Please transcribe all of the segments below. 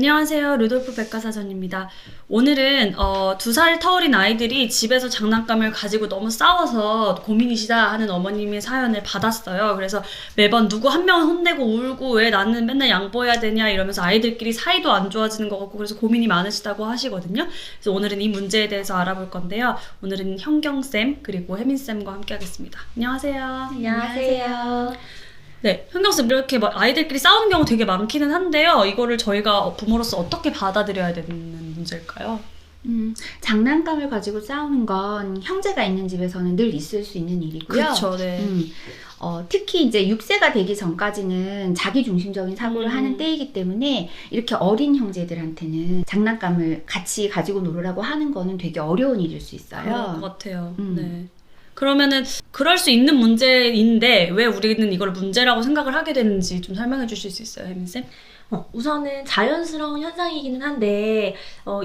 안녕하세요. 루돌프 백과사전입니다. 오늘은 2살 터울인 아이들이 집에서 장난감을 가지고 너무 싸워서 고민이시다 하는 어머님의 사연을 받았어요. 그래서 매번 누구 한 명은 혼내고 울고 왜 나는 맨날 양보해야 되냐 이러면서 아이들끼리 사이도 안 좋아지는 것 같고 그래서 고민이 많으시다고 하시거든요. 그래서 오늘은 이 문제에 대해서 알아볼 건데요. 오늘은 현경쌤 그리고 혜민쌤과 함께 하겠습니다. 안녕하세요. 안녕하세요. 네, 현경쌤 이렇게 아이들끼리 싸우는 경우 되게 많기는 한데요. 이거를 저희가 부모로서 어떻게 받아들여야 되는 문제일까요? 장난감을 가지고 싸우는 건 형제가 있는 집에서는 늘 있을 수 있는 일이고요. 그렇죠, 네. 특히 이제 6세가 되기 전까지는 자기중심적인 사고를 하는 때이기 때문에 이렇게 어린 형제들한테는 장난감을 같이 가지고 놀으라고 하는 거는 되게 어려운 일일 수 있어요. 그럴 것 같아요. 네. 그러면은 그럴 수 있는 문제인데 왜 우리는 이걸 문제라고 생각을 하게 되는지 좀 설명해 주실 수 있어요, 혜민쌤? 우선은 자연스러운 현상이기는 한데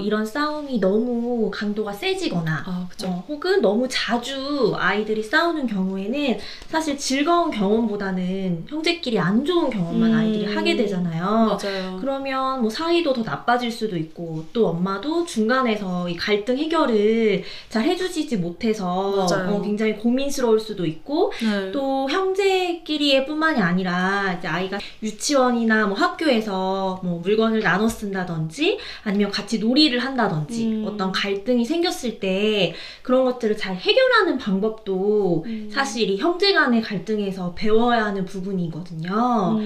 이런 싸움이 너무 강도가 세지거나 그쵸. 혹은 너무 자주 아이들이 싸우는 경우에는 사실 즐거운 경험보다는 형제끼리 안 좋은 경험만 아이들이 하게 되잖아요. 맞아요. 그러면 뭐 사이도 더 나빠질 수도 있고 또 엄마도 중간에서 이 갈등 해결을 잘 해주시지 못해서 굉장히 고민스러울 수도 있고 네. 또 형제끼리의 뿐만이 아니라 이제 아이가 유치원이나 뭐 학교에서 뭐 물건을 나눠 쓴다든지 아니면 같이 놀이를 한다든지 어떤 갈등이 생겼을 때 그런 것들을 잘 해결하는 방법도 사실 이 형제 간의 갈등에서 배워야 하는 부분이거든요.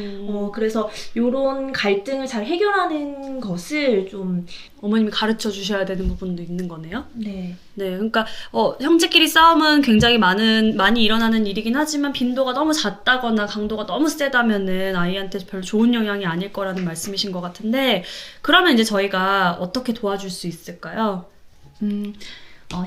그래서 이런 갈등을 잘 해결하는 것을 좀 어머님이 가르쳐 주셔야 되는 부분도 있는 거네요. 네. 네, 그러니까 형제끼리 싸움은 굉장히 많이 일어나는 일이긴 하지만 빈도가 너무 잦다거나 강도가 너무 세다면은 아이한테 별로 좋은 영향이 아닐 거라는 말씀이신 것 같은데 그러면 이제 저희가 어떻게 도와줄 수 있을까요?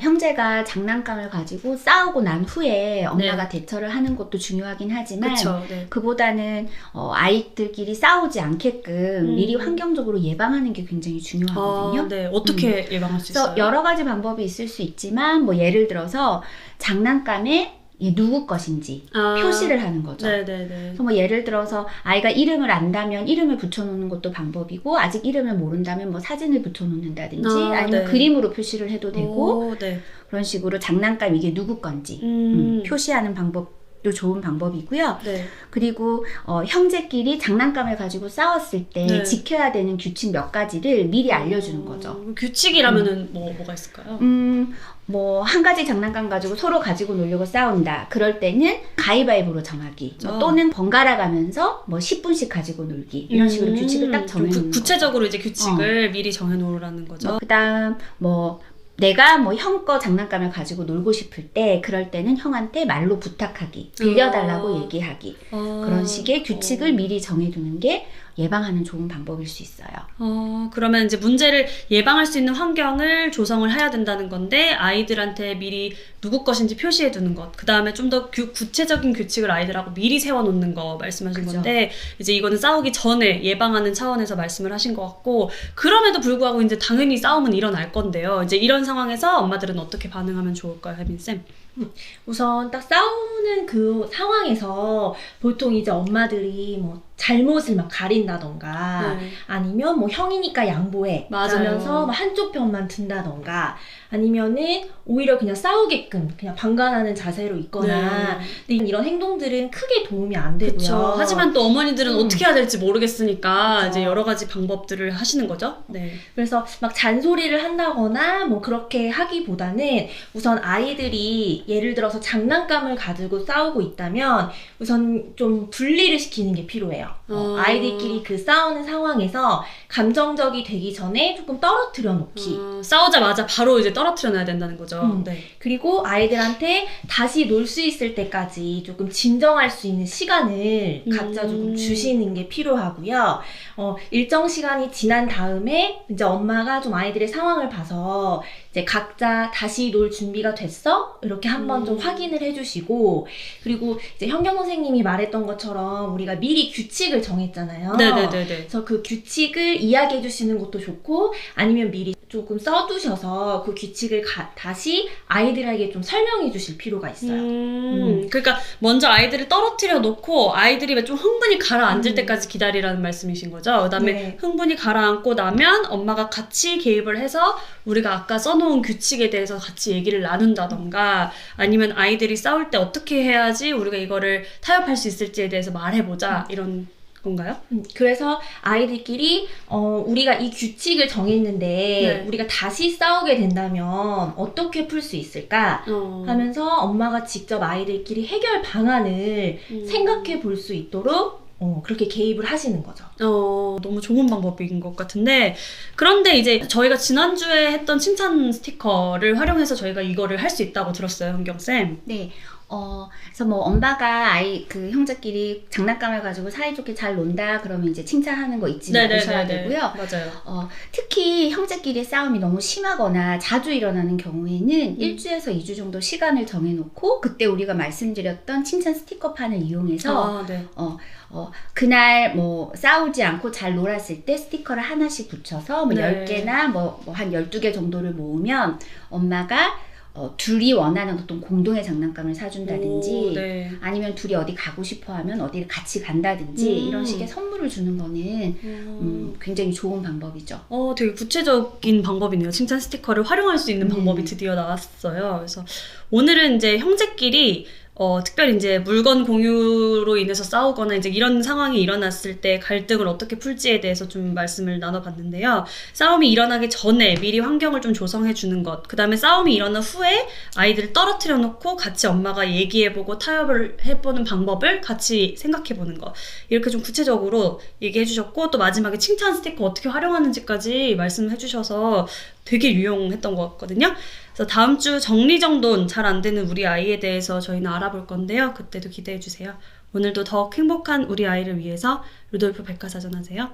형제가 장난감을 가지고 싸우고 난 후에 엄마가 대처를 하는 것도 중요하긴 하지만 그쵸, 네. 그보다는 아이들끼리 싸우지 않게끔 미리 환경적으로 예방하는 게 굉장히 중요하거든요. 네. 어떻게 예방할 수 있어요? 그래서 여러 가지 방법이 있을 수 있지만 뭐 예를 들어서 장난감에 누구 것인지 표시를 하는 거죠. 네네네. 그래서 뭐 예를 들어서 아이가 이름을 안다면 이름을 붙여놓는 것도 방법이고 아직 이름을 모른다면 뭐 사진을 붙여놓는다든지 아니면 그림으로 표시를 해도 되고 네. 그런 식으로 장난감 이게 누구 건지 표시하는 방법도 좋은 방법이고요. 네. 그리고 형제끼리 장난감을 가지고 싸웠을 때 지켜야 되는 규칙 몇 가지를 미리 알려주는 거죠. 규칙이라면은 뭐가 있을까요? 뭐 한 가지 장난감 가지고 서로 가지고 놀려고 싸운다. 그럴 때는 가위바위보로 정하기. 또는 번갈아 가면서 뭐 10분씩 가지고 놀기. 이런 식으로 규칙을 딱 정해놓는 구체적으로 이제 규칙을 미리 정해놓으라는 거죠. 그다음 뭐 내가 뭐 형 거 장난감을 가지고 놀고 싶을 때 그럴 때는 형한테 말로 부탁하기. 빌려달라고 얘기하기. 그런 식의 규칙을 미리 정해두는 게 예방하는 좋은 방법일 수 있어요. 그러면 이제 문제를 예방할 수 있는 환경을 조성을 해야 된다는 건데 아이들한테 미리 누구 것인지 표시해 두는 것. 그 다음에 좀 더 구체적인 규칙을 아이들하고 미리 세워놓는 거 말씀하신 건데 이제 이거는 싸우기 전에 예방하는 차원에서 말씀을 하신 것 같고 그럼에도 불구하고 이제 당연히 싸움은 일어날 건데요. 이제 이런 상황에서 엄마들은 어떻게 반응하면 좋을까요, 혜민쌤? 우선 딱 싸우는 그 상황에서 보통 이제 엄마들이 뭐 잘못을 막 가린다던가 아니면 뭐 형이니까 양보해 라면서 한쪽 편만 든다던가 아니면은 오히려 그냥 싸우게끔 그냥 방관하는 자세로 있거나 근데 이런 행동들은 크게 도움이 안 되고요. 그쵸. 하지만 또 어머니들은 어떻게 해야 될지 모르겠으니까 이제 여러 가지 방법들을 하시는 거죠. 네. 그래서 막 잔소리를 한다거나 뭐 그렇게 하기보다는 우선 아이들이 예를 들어서 장난감을 가지고 싸우고 있다면 우선 좀 분리를 시키는 게 필요해요. 아이들끼리 그 싸우는 상황에서 감정적이 되기 전에 조금 떨어뜨려 놓기. 싸우자마자 바로 이제 떨어뜨려 놔야 된다는 거죠. 네. 그리고 아이들한테 다시 놀 수 있을 때까지 조금 진정할 수 있는 시간을 각자 조금 주시는 게 필요하고요. 일정 시간이 지난 다음에 이제 엄마가 좀 아이들의 상황을 봐서 이제 각자 다시 놀 준비가 됐어? 이렇게 한번 좀 확인을 해주시고 그리고 이제 현경 선생님이 말했던 것처럼 우리가 미리 규칙을 정했잖아요. 네네네네. 그래서 그 규칙을 이야기해 주시는 것도 좋고 아니면 미리 조금 써두셔서 그 규칙을 다시 아이들에게 좀 설명해 주실 필요가 있어요. 그러니까 먼저 아이들을 떨어뜨려 놓고 아이들이 좀 흥분이 가라앉을 때까지 기다리라는 말씀이신 거죠. 그다음에 네. 흥분이 가라앉고 나면 엄마가 같이 개입을 해서 우리가 아까 써놓은 규칙에 대해서 같이 얘기를 나눈다던가 아니면 아이들이 싸울 때 어떻게 해야지 우리가 이거를 타협할 수 있을지에 대해서 말해보자 이런 건가요? 그래서 아이들끼리 우리가 이 규칙을 정했는데 네. 우리가 다시 싸우게 된다면 어떻게 풀 수 있을까 하면서 엄마가 직접 아이들끼리 해결 방안을 생각해 볼 수 있도록 그렇게 개입을 하시는 거죠. 너무 좋은 방법인 것 같은데 그런데 이제 저희가 지난주에 했던 칭찬 스티커를 활용해서 저희가 이거를 할 수 있다고 들었어요, 현경쌤. 네. 그래서 뭐 엄마가 그 형제끼리 장난감을 가지고 사이좋게 잘 논다 그러면 이제 칭찬하는 거 잊지 말으셔야 되고요. 맞아요. 특히 형제끼리 싸움이 너무 심하거나 자주 일어나는 경우에는 1주에서 2주 정도 시간을 정해놓고 그때 우리가 말씀드렸던 칭찬 스티커판을 이용해서 네. 그날 뭐 싸우지 않고 잘 놀았을 때 스티커를 하나씩 붙여서 뭐 네. 10개나 뭐 한 12개 정도를 모으면 엄마가 둘이 원하는 어떤 공동의 장난감을 사준다든지 네. 아니면 둘이 어디 가고 싶어 하면 어디를 같이 간다든지 이런 식의 선물을 주는 거는 굉장히 좋은 방법이죠. 되게 구체적인 방법이네요. 칭찬 스티커를 활용할 수 있는 방법이 드디어 나왔어요. 그래서 오늘은 이제 형제끼리 특별히 이제 물건 공유로 인해서 싸우거나 이제 이런 상황이 일어났을 때 갈등을 어떻게 풀지에 대해서 좀 말씀을 나눠봤는데요. 싸움이 일어나기 전에 미리 환경을 좀 조성해 주는 것, 그 다음에 싸움이 일어난 후에 아이들을 떨어뜨려 놓고 같이 엄마가 얘기해보고 타협을 해보는 방법을 같이 생각해보는 것, 이렇게 좀 구체적으로 얘기해 주셨고 또 마지막에 칭찬 스티커 어떻게 활용하는지까지 말씀해 주셔서 되게 유용했던 것 같거든요. 그래서 다음 주 정리정돈 잘 안 되는 우리 아이에 대해서 저희는 알아볼 건데요. 그때도 기대해 주세요. 오늘도 더욱 행복한 우리 아이를 위해서 루돌프 백과사전 하세요.